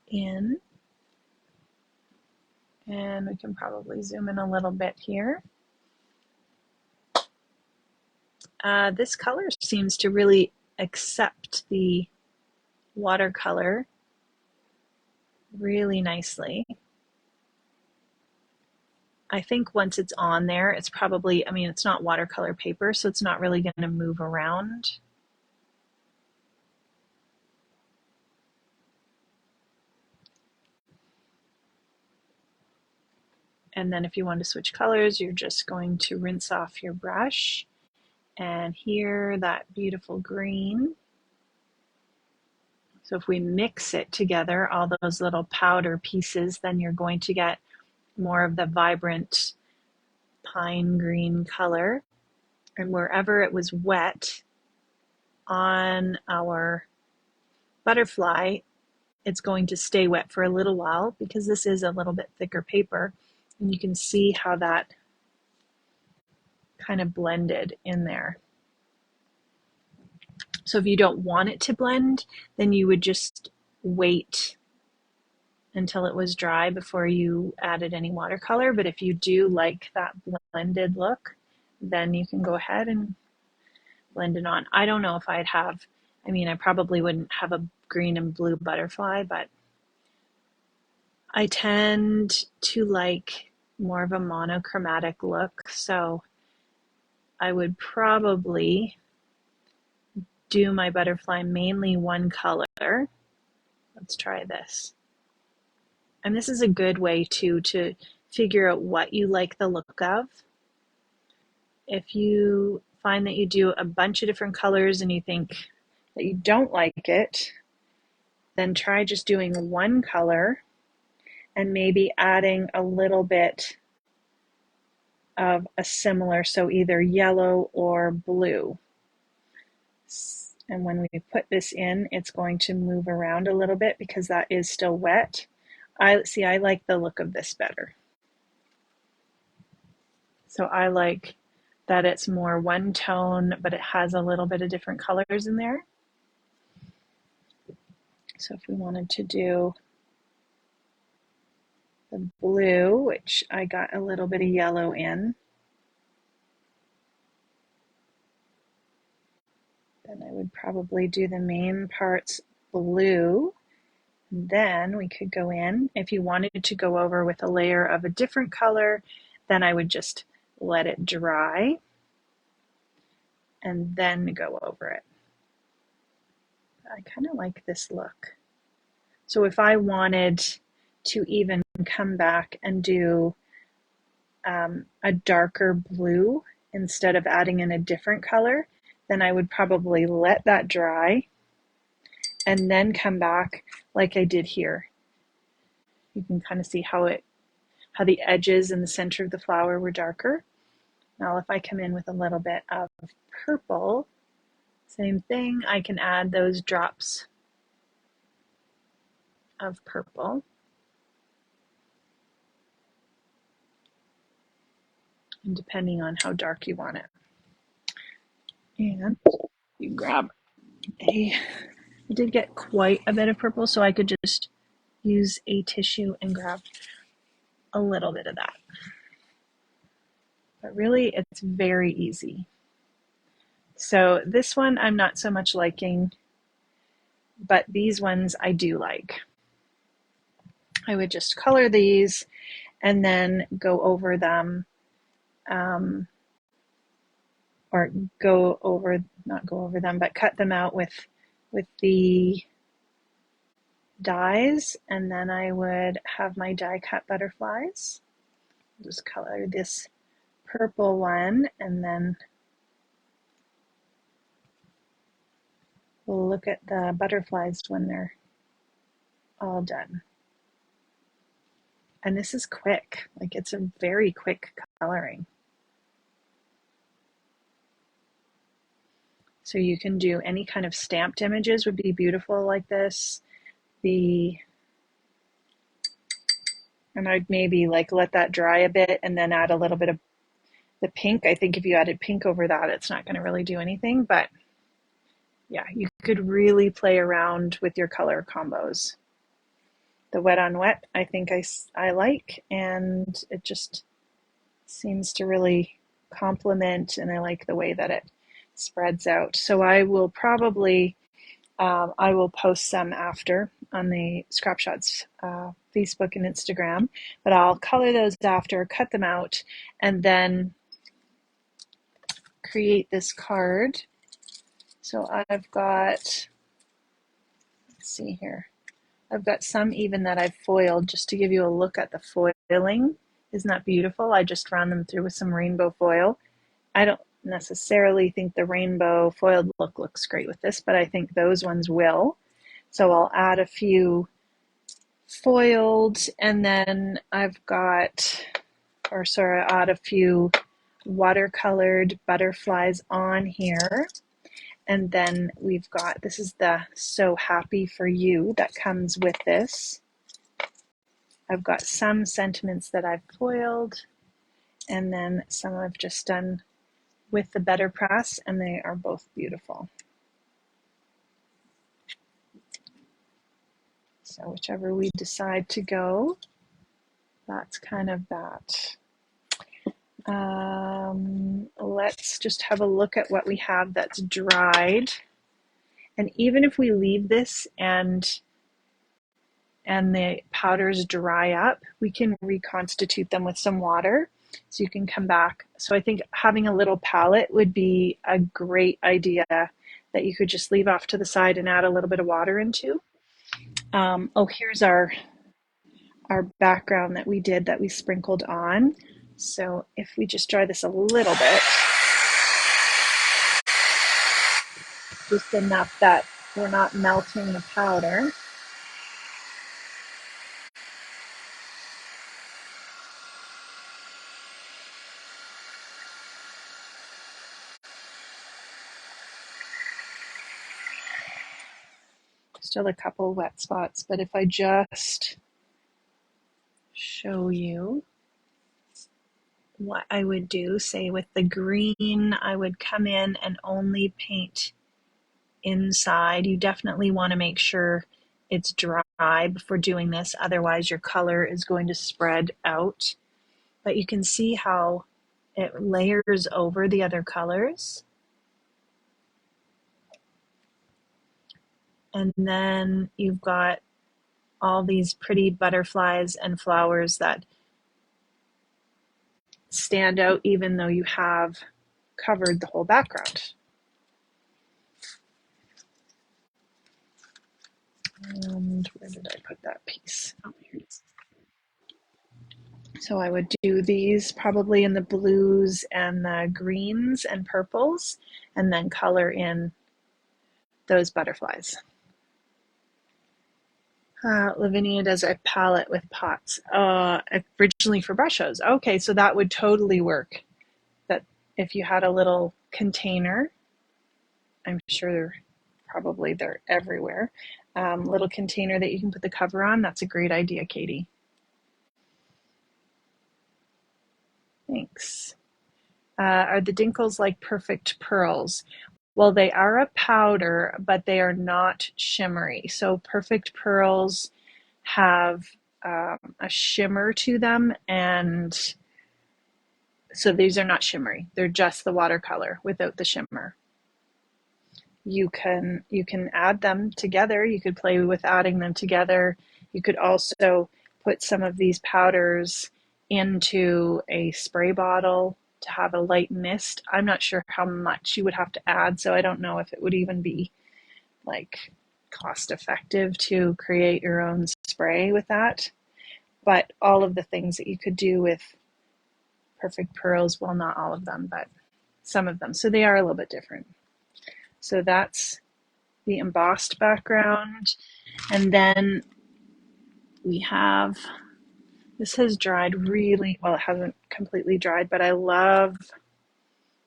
in, and we can probably zoom in a little bit here. This color seems to really accept the watercolor really nicely. I think once it's on there, it's probably, I mean, it's not watercolor paper, so it's not really going to move around. And then if you want to switch colors, you're just going to rinse off your brush. And here, that beautiful green. So if we mix it together, all those little powder pieces, then you're going to get more of the vibrant pine green color. And wherever it was wet on our butterfly, it's going to stay wet for a little while because this is a little bit thicker paper. And you can see how that kind of blended in there. So if you don't want it to blend, then you would just wait until it was dry before you added any watercolor. But if you do like that blended look, then you can go ahead and blend it on. I don't know if I'd have, I mean, I probably wouldn't have a green and blue butterfly, but I tend to like more of a monochromatic look. So I would probably do my butterfly mainly one color. Let's try this. And this is a good way to figure out what you like the look of. If you find that you do a bunch of different colors and you think that you don't like it, then try just doing one color and maybe adding a little bit of a similar, so either yellow or blue. And when we put this in, it's going to move around a little bit because that is still wet. I like the look of this better. So I like that it's more one tone, but it has a little bit of different colors in there. So if we wanted to do the blue, which I got a little bit of yellow in, then I would probably do the main parts blue. Then we could go in. If you wanted to go over with a layer of a different color, then I would just let it dry and then go over it. I kind of like this look. So if I wanted to even come back and do a darker blue instead of adding in a different color, then I would probably let that dry and then come back like I did here. You can kind of see how the edges in the center of the flower were darker. Now if I come in with a little bit of purple, same thing, I can add those drops of purple. And depending on how dark you want it. And you grab I did get quite a bit of purple, so I could just use a tissue and grab a little bit of that. But really, it's very easy. So this one I'm not so much liking, but these ones I do like. I would just color these and then go over them, or not go over them, but cut them out with the dyes, and then I would have my die cut butterflies. Just color this purple one, and then we'll look at the butterflies when they're all done. And this is quick, like it's a very quick coloring. So you can do any kind of stamped images would be beautiful like this. And I'd maybe like let that dry a bit and then add a little bit of the pink. I think if you added pink over that, it's not going to really do anything, but yeah, you could really play around with your color combos. The wet on wet, I think I like, and it just seems to really complement, and I like the way that it spreads out. So I will probably, I will post some after on the Scrap Shotz Facebook and Instagram, but I'll color those after, cut them out, and then create this card. So I've got, let's see here. I've got some even that I've foiled just to give you a look at the foiling. Isn't that beautiful? I just ran them through with some rainbow foil. I don't necessarily think the rainbow foiled look looks great with this, but I think those ones will. So I'll add a few foiled, and then I've got, I'll add a few watercolored butterflies on here. And then we've got, this is the So Happy for You that comes with this. I've got some sentiments that I've foiled, and then some I've just done with the Better Press, and they are both beautiful. So whichever we decide to go, that's kind of that. Let's just have a look at what we have that's dried. And even if we leave this and the powders dry up, we can reconstitute them with some water. So you can come back. So I think having a little palette would be a great idea that you could just leave off to the side and add a little bit of water into. Here's our background that we sprinkled on. So if we just dry this a little bit, just enough that we're not melting the powder. Still a couple wet spots, but if I just show you what I would do, say with the green, I would come in and only paint inside. You definitely want to make sure it's dry before doing this, otherwise your color is going to spread out. But you can see how it layers over the other colors. And then you've got all these pretty butterflies and flowers that stand out even though you have covered the whole background. And where did I put that piece? Oh, here it is. So I would do these probably in the blues and the greens and purples, and then color in those butterflies. Lavinia does a palette with pots, originally for brush shows. Okay, so that would totally work. That if you had a little container, I'm sure probably they're everywhere, little container that you can put the cover on, that's a great idea, Katie. Thanks. Are the dinkles like perfect pearls? Well, they are a powder, but they are not shimmery. So perfect pearls have a shimmer to them, and so these are not shimmery. They're just the watercolor without the shimmer. You can add them together. You could play with adding them together. You could also put some of these powders into a spray bottle to have a light mist. I'm not sure how much you would have to add, so I don't know if it would even be like cost effective to create your own spray with that. But all of the things that you could do with perfect pearls, well, not all of them, but some of them. So they are a little bit different. So that's the embossed background. And then we have, this has dried really, well, it hasn't completely dried, but I love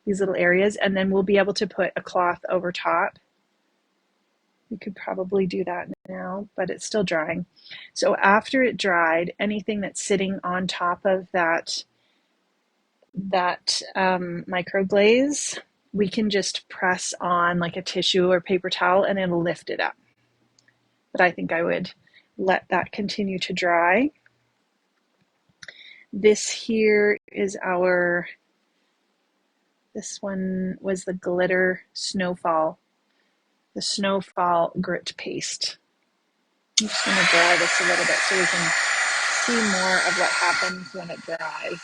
these little areas. And then we'll be able to put a cloth over top. We could probably do that now, but it's still drying. So after it dried, anything that's sitting on top of that microglaze, we can just press on like a tissue or paper towel and it'll lift it up. But I think I would let that continue to dry. This here is this one was the glitter snowfall, the snowfall grit paste. I'm just going to dry this a little bit so we can see more of what happens when it dries.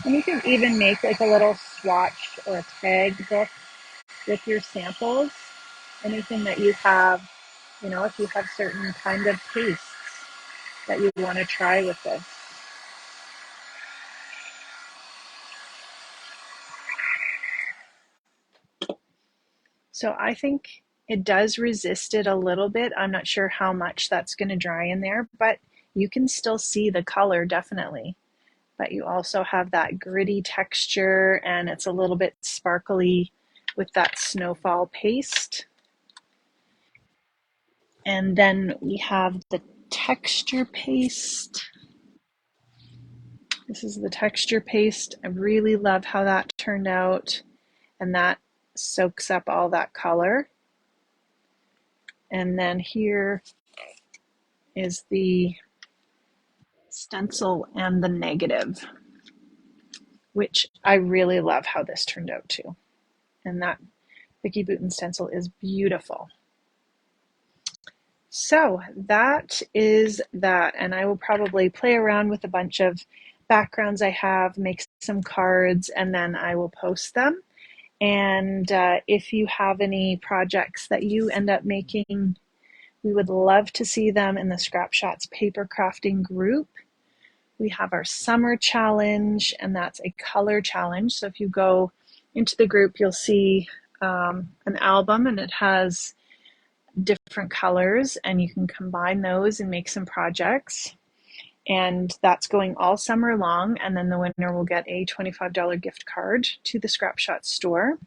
And you can even make like a little swatch or a tag book with your samples. Anything that you have, if you have certain kind of tastes that you want to try with this. So I think it does resist it a little bit. I'm not sure how much that's going to dry in there, but you can still see the color definitely. But you also have that gritty texture and it's a little bit sparkly with that snowfall paste. And then we have the texture paste. This is the texture paste. I really love how that turned out, and that soaks up all that color. And then here is the stencil and the negative, which I really love how this turned out too. And that Vicky Bouton stencil is beautiful. So that is that, and I will probably play around with a bunch of backgrounds I have, make some cards, and then I will post them. And if you have any projects that you end up making, we would love to see them in the Scrap Shotz paper crafting group. We have our summer challenge, and that's a color challenge. So if you go into the group, you'll see an album, and it has different colors, and you can combine those and make some projects. And that's going all summer long. And then the winner will get a $25 gift card to the Scrap Shotz store.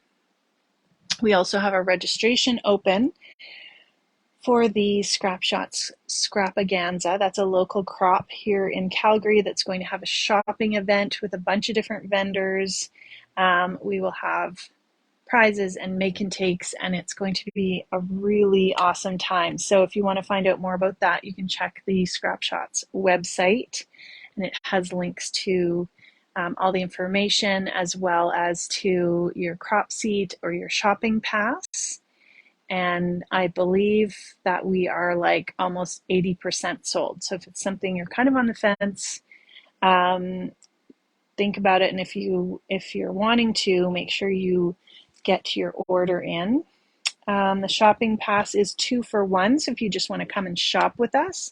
We also have a registration open for the Scrap Shotz Scrapaganza. That's a local crop here in Calgary that's going to have a shopping event with a bunch of different vendors. We will have prizes and make and takes, and it's going to be a really awesome time. So if you want to find out more about that, you can check the Scrap Shotz website, and it has links to all the information as well as to your crop seat or your shopping pass. And I believe that we are like almost 80% sold. So if it's something you're kind of on the fence, um, think about it. And if you're wanting to, make sure you get your order in. The shopping pass is 2 for 1. So if you just want to come and shop with us,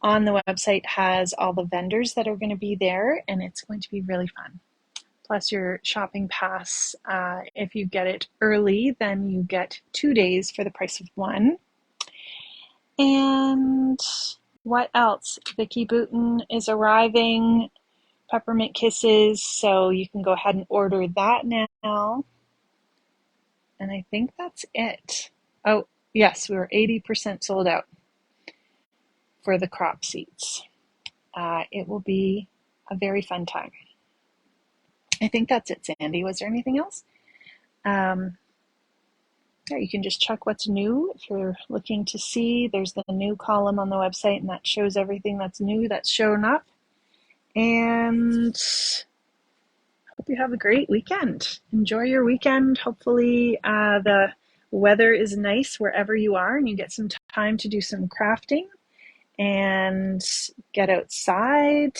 on the website has all the vendors that are going to be there, and it's going to be really fun. Plus your shopping pass, if you get it early, then you get 2 days for the price of 1. And what else? Vicky Booten is arriving. Peppermint Kisses, so you can go ahead and order that now. And I think that's it. Oh, yes, we were 80% sold out for the crop seats. It will be a very fun time. I think that's it, Sandy. Was there anything else? Yeah, you can just check what's new if you're looking to see. There's the new column on the website, and that shows everything that's new that's shown up. And hope you have a great weekend. Enjoy your weekend. Hopefully the weather is nice wherever you are and you get some time to do some crafting and get outside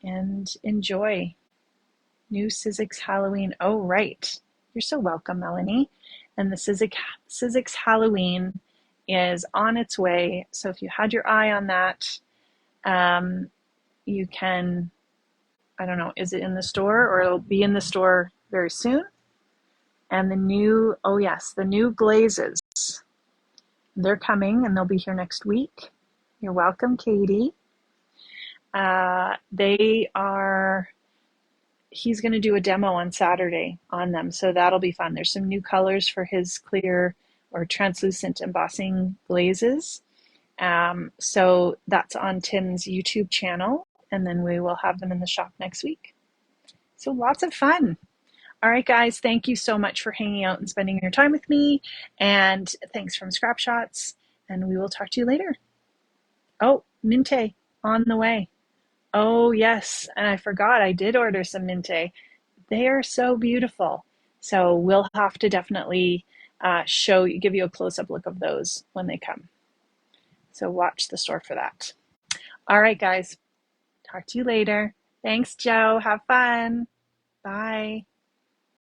and enjoy new Sizzix Halloween. Oh, right. You're so welcome, Melanie. And the Sizzix Halloween is on its way. So if you had your eye on that, you can, I don't know, is it in the store, or it'll be in the store very soon? And the new, oh yes, the new glazes. They're coming and they'll be here next week. You're welcome, Katie. They are, he's going to do a demo on Saturday on them, so that'll be fun. There's some new colors for his clear or translucent embossing glazes. So that's on Tim's YouTube channel, and then we will have them in the shop next week. So lots of fun. All right, guys, thank you so much for hanging out and spending your time with me. And thanks from Scrap Shotz. And we will talk to you later. Oh, Minte on the way. Oh, yes. And I forgot I did order some Minte. They are so beautiful. So we'll have to definitely give you a close-up look of those when they come. So watch the store for that. All right, guys. Talk to you later. Thanks, Joe. Have fun. Bye.